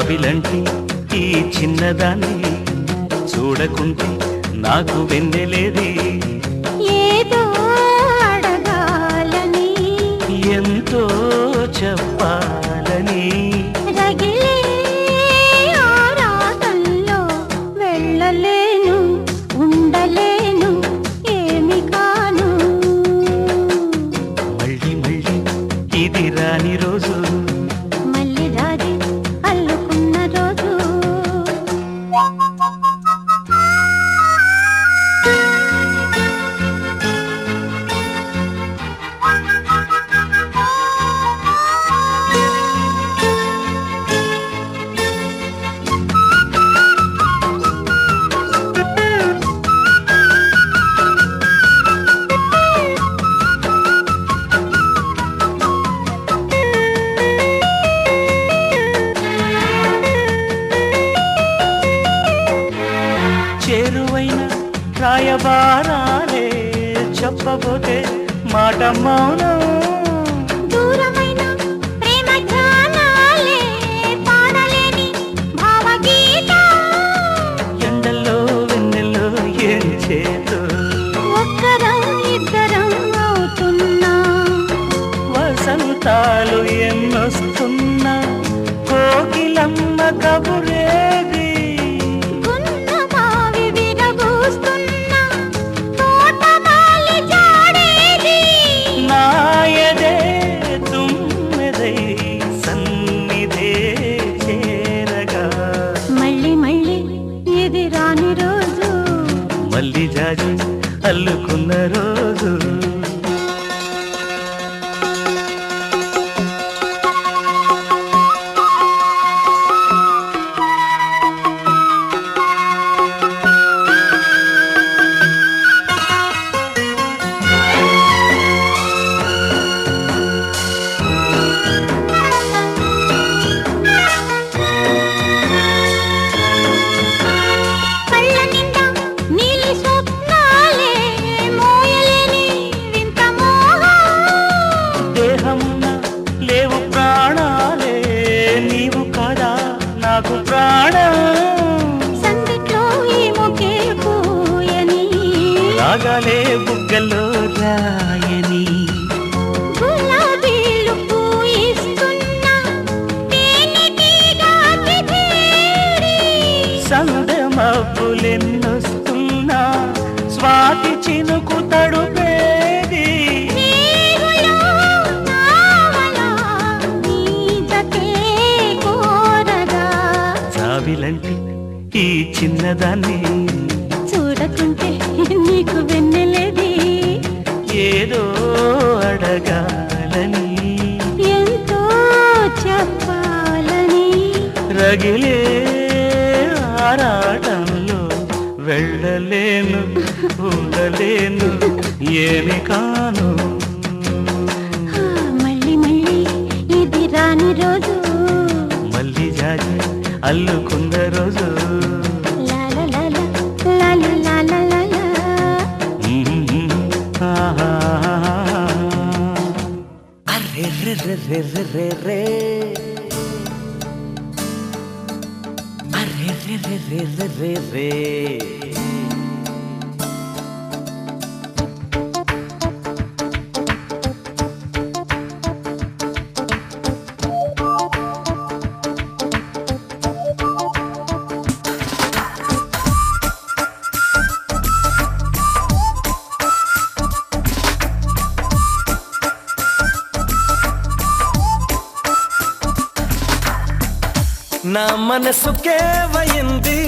జాబిలంటి ఈ చిన్నదాన్ని చూడకుంటే నాకు వెన్నెలేది ఏదో అడగాలని ఎంతో చెప్పాలని రగిలే ఆరాటంలో వెళ్ళలేను ఉండలేను ఏమి కాను మళ్ళీ మళ్ళీ ఇది రాని రోజు మళ్ళీ రాది అల్లుకున్న రోజు చేరువైన రాయబారాలే చెప్పబోతే మాట మౌనం దూరమైన ప్రేమ ధ్యానాలే పాడలేని భావగీత ఎండల్లో వెన్నెల్లో ఏం చేతో ఒక్కరం ఇద్దరం అవుతున్నా వసంతాలు ఎన్నొస్తున్నా కోకిలమ్మ కబురేది గున్న మావి విరబూస్తున్నా తోటమాలి జాడేది నాయదే తుమ్మెదై సన్నిధే చేరగా మళ్ళీ మళ్ళీ ఇది రాని రోజు మళ్ళీ జాజి అల్లుకున్న రోజు కళ్ళ నిండా నీలి స్వప్నాలే మోయలేని వింత మోహం దేహమున లేవు ప్రాణాలే నీవు కాదా నాకు ప్రాణం సందిట్లో ఈ మొకే పూయని రాగాలే బుగ్గల్లో రాయని గులాబీలు పూయిస్తున్నా తేనెటీగా తిథేరి సందె మబ్బులెన్నొస్తున్నా స్వాతి చినుకు తడుపేది నీవులో నావలో నీ జతే కోరగా జాబిలంటి ఈ చిన్నదాన్ని చూడకుంటే నీకు వెన్నెలేది ఏదో అడగాలని ఎంతో చెప్పాలని రగిలే ఆరాటంలో వెళ్ళలేను ఉండలేను ఏమి కాను మళ్ళీ మళ్ళీ ఇది రాని రోజు మళ్ళీ జాజి అల్లుకున్న రోజు లాల లాల లాల లాల లాల ఆహా. అర్రే రే రే రే రే రే రే. అర్రే రే రే రే రే రే రే. నా మనసుకే వయింది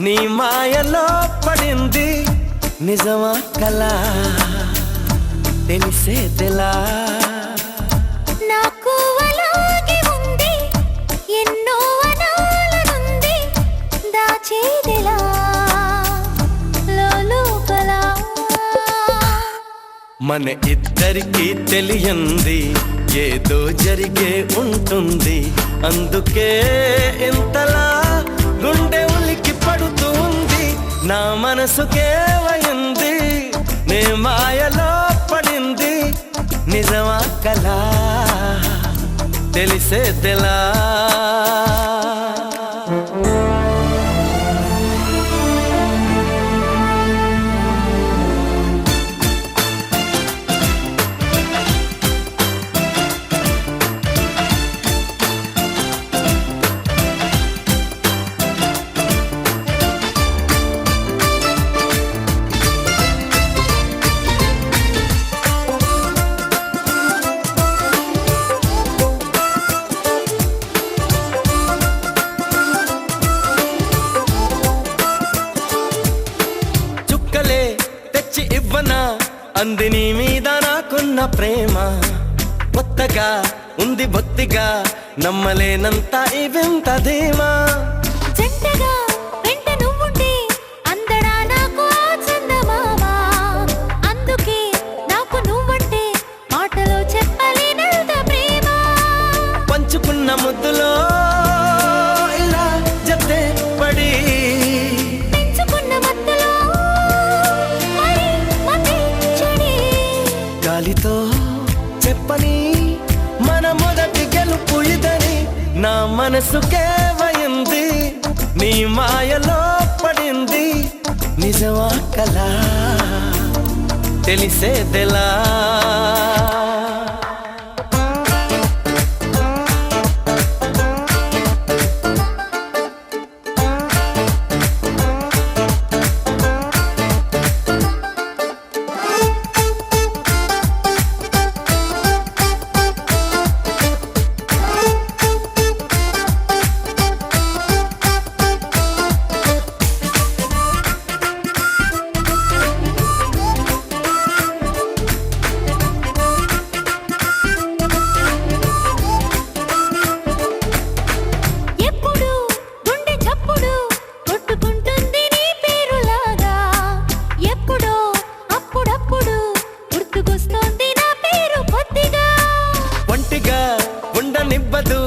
నీ మాయలో పడింది నిజమా కలా తెలిసేదెలా నాకు అలాగే ఉంది ఎన్నో అనాలనుంది దాచేదిలా లోపల మన ఇద్దరికి తెలియంది ఏదో జరిగే ఉంటుంది అందుకే ఇంతలా గుండె ఉలికి పడుతుంది నా మనసుకే వయింది నే మాయలో పడింది నిజమా కలా తెలిసేదెలా ప్రేమ కొత్తగా ఉంది బొత్తిగా నమ్మలేనంత ఈ వింత ధీమా జంటగా వెంట నువ్వుంటే అందడా నాకు ఆ చందమామ అందుకే నాకు నువ్వంటే మాటలో చెప్పలేనంత ప్రేమ పంచుకున్న ముద్దులో ఇలా జతే పడి పెంచుకున్న మత్తులో మరి మతే చెడి గాలితో చెప్పని మన మొదటి గెలుపు ఇదని నా మనసుకే వయింది నీ మాయలో పడింది నిజమా కలా తెలిసేదెలా ఎప్పుడు గుండె చప్పుడు కొట్టుకుంటుంది నీ పేరులాగా ఎప్పుడో అప్పుడప్పుడు గుర్తుకొస్తోంది నా పేరు కొద్దిగా ఒంటిగా ఉండనివ్వదు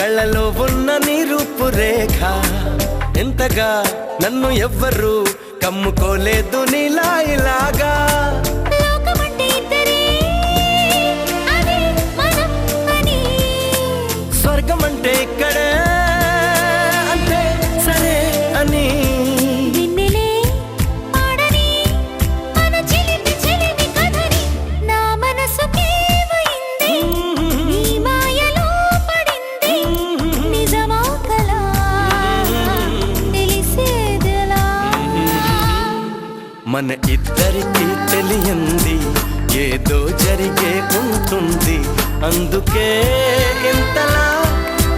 కళ్ళలో ఉన్న నీ రూపురేఖ ఎంతగా నన్ను ఎవ్వరు కమ్ముకోలేదు నీలా ఇలాగా లోకమంటే ఇద్దరే అదే మనం అని స్వర్గం అంటే ఇక్కడే అంటే సరే అని వెన్నెలే పాడని మన చిలిపి కథని నా మనసుకే వయింది నీ మాయలో పడింది నిజమా కలా తెలిసేదెలా మన ఇద్దరికి తెలియంది ఏదో జరిగే ఉంటుంది అందుకే ఇంతలా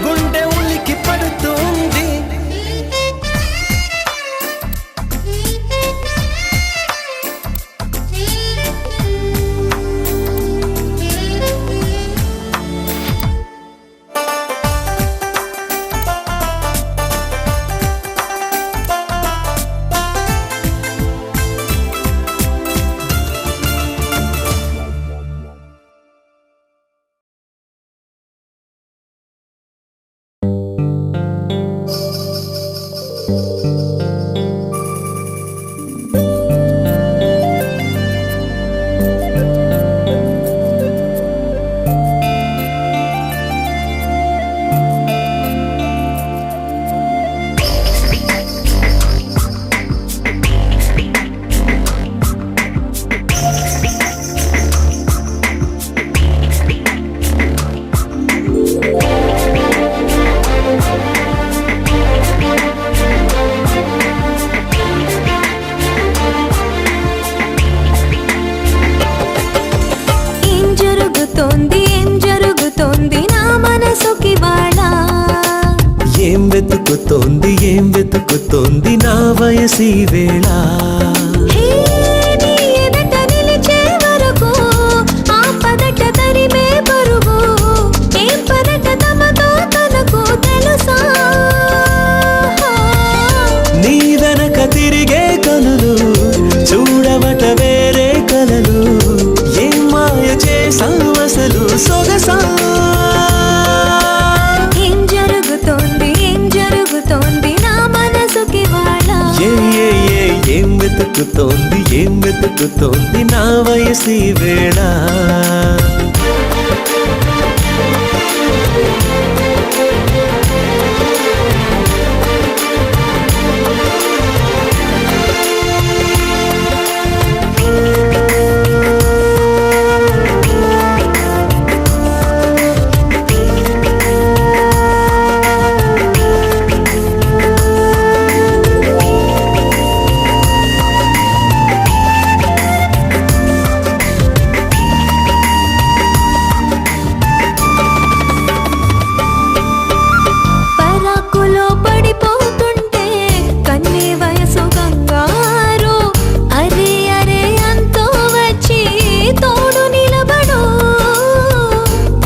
గుండె ఉలికి పడుతుంది ఏం వెతుకుతోంది నా వయసి వేళ నీ వెనక తిరిగే కనులు చూడవట వేరే కలలు ఏం మాయ చేసావు అసలు సొగసా ఏం వెతుకుతోంది నా వయసి వేళ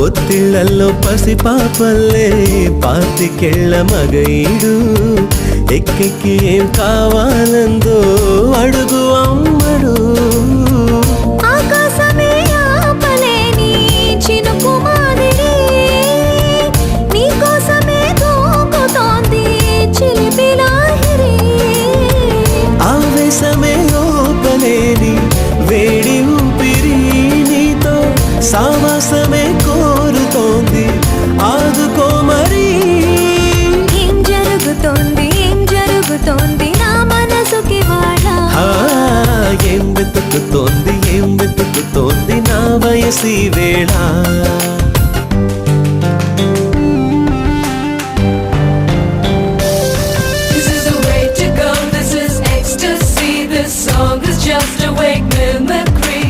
పొత్తిళ్లలో పసిపాపల్లే పాతికెళ్ళ మగైడు ఎక్కెక్కి ఏం కావాలందో అడుగు అమ్మడు. ఆకాశమే ఆపలేని చినుకు మాదిరి నీకోసమే దూకుతోంది చిలిపి లాహిరి. ఆవేశమే ఓపలేని వేడి ఊపిరి నీతో సావాసమే కోరుతోంది ఆదుకో మరి. ఏం జరుగుతోంది నా మనసుకి వాళ్ళ. ఏం వెతుకుతోంది నా వయసి వేళ. This is the way to go, this is ecstasy. This song is just a wake mimicry.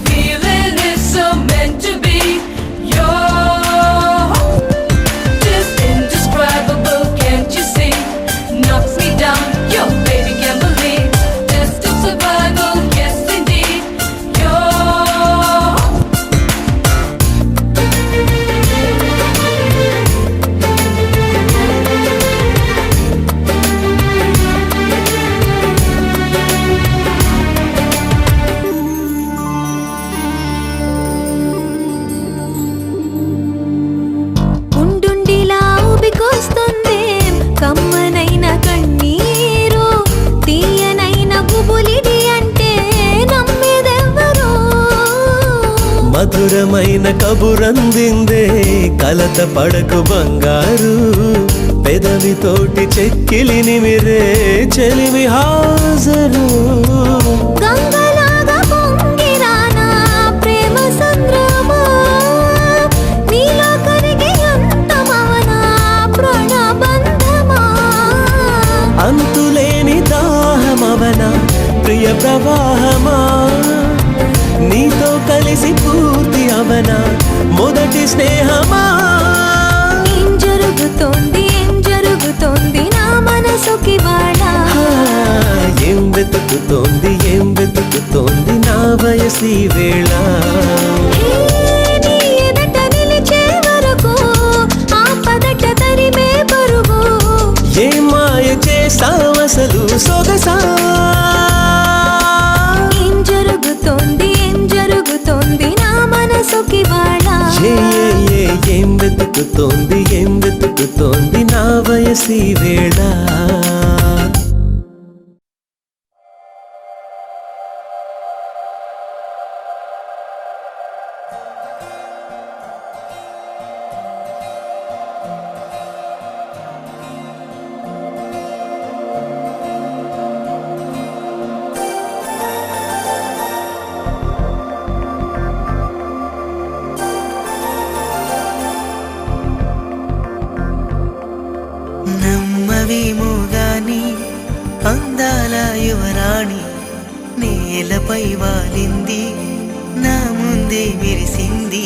Feeling is so meant to be. You're just indescribable, can't you see? Knocks me down, your baby can't believe. Destined survival, yes indeed. You're ఉండుండిలా ఊపికొస్తుంది కమ్మనైన కన్నీరు తీయనైన గుబులిడి అంటే నమ్మేదెవ్వరు. మధురమైన కబురందిందే కలత పడకు బంగారు పెదవితోటి చెక్కిలిని మిరే చెలిమి హాజరు. గంగలాగా పొంగిరానా ప్రేమ సంద్రమా నీలో కరిగి అంతమవనా ప్రాణబంధమా. అంతులేని దాహమవన ప్రియ ప్రవాహమా నీతో కలిసి పూర్తి అవన మొదటి స్నేహమా. ఏం జరుగుతోంది నా మనసుకి వాళ్ళ. ఏం వెతుకుతోంది నా వయసి వేళ. నీ ఎదట నిలిచే వరకు ఆపదట తరిమే పరుగు. ఏ మాయ చేసావసలు సొగసా. ఏం జరుగుతోంది నా మనసుకి వాళ్ళ. ఏం వెతుకుతోంది నా వయసి వేళ. నమ్మవేమో గాని అందాల యువరాణి నేలపై వాలింది నా ముందే మెరిసింది.